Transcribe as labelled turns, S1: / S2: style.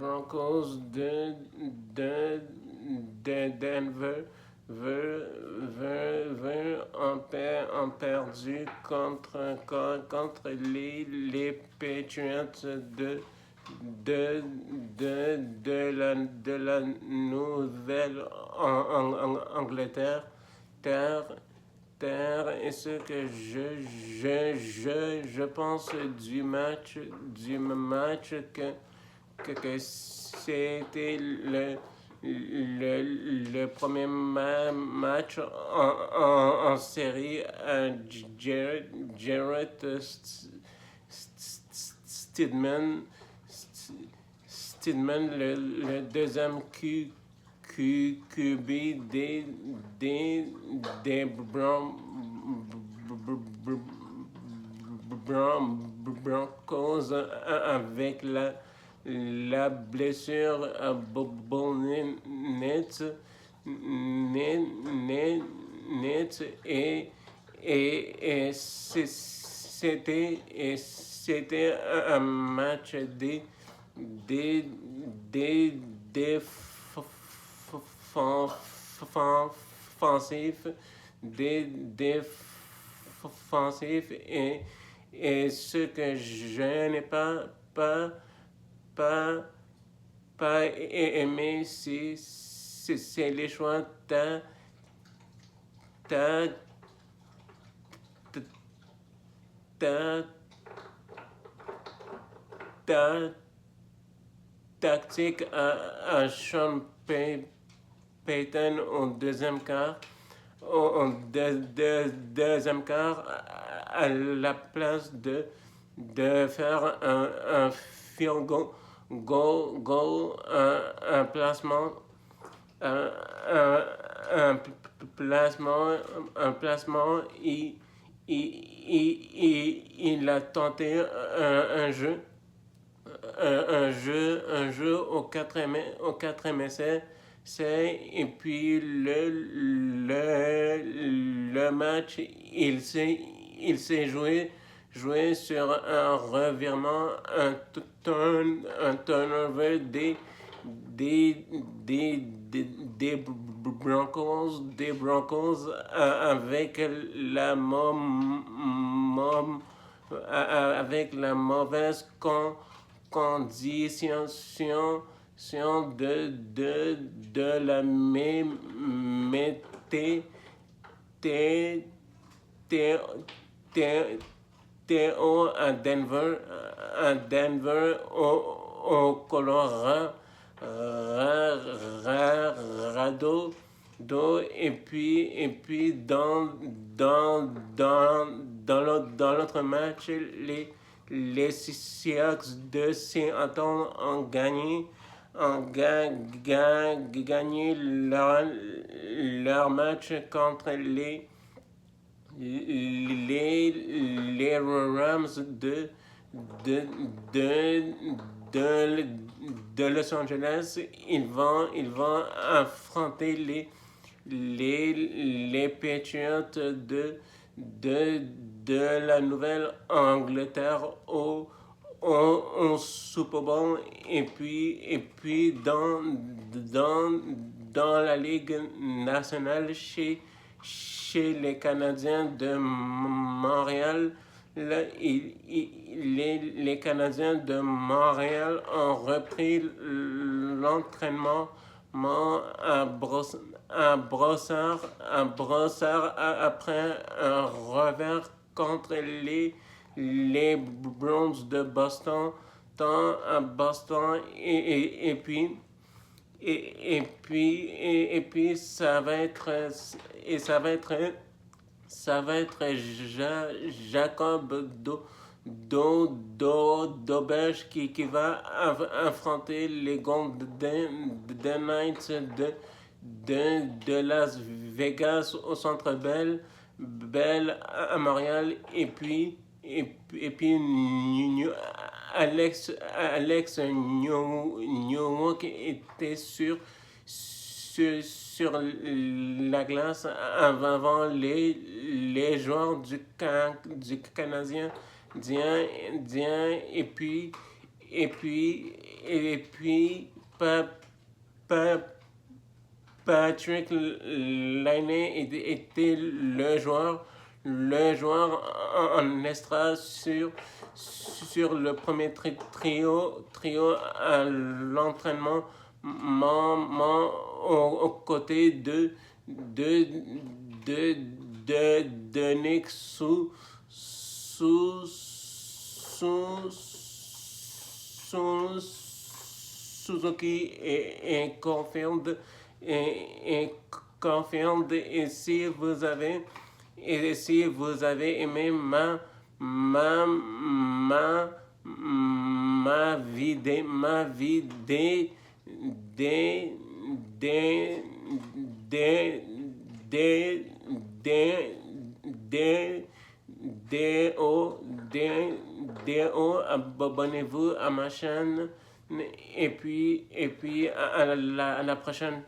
S1: Broncos de Denver ont perdu contre les Patriots de la Nouvelle-Angleterre. Et ce que je pense du match que c'était le premier match en série à Jarrett Stidman, le deuxième QB des Broncos avec la blessure à Nets et c'était un match défensif et ce que je n'ai pas aimé, c'est les choix tactique à Sean Payton au deuxième quart. Deuxième quart, à la place de faire un field goal, un placement, un placement, il a tenté un jeu au quatrième essai, et puis le match il s'est joué sur un revirement, un turnover des Broncos avec la mauvaise condition de la météo à Denver au Colorado. Et puis dans l'autre match, les Seahawks de Seattle ont gagné leur match contre les Rams de Los Angeles. Ils vont affronter les Patriots de la Nouvelle-Angleterre au Super Bowl. Et puis dans la Ligue nationale chez les Canadiens de Montréal, les Canadiens de Montréal ont repris l'entraînement à Brossard après un revers contre les Browns de Boston, tant à Boston et puis ça va être Jacob Doberge qui va affronter les Golden Knights de Las Vegas au Centre Bell à Montréal. Et puis Alex Newhook était sur la glace avant les joueurs du Canadien et puis Patrick Laine était le joueur en extra sur le premier trio à l'entraînement aux côtés de Nick Suzuki et Caulfield et si vous avez aimé ma vie des des des des des des abonnez-vous à ma chaîne et puis à la prochaine.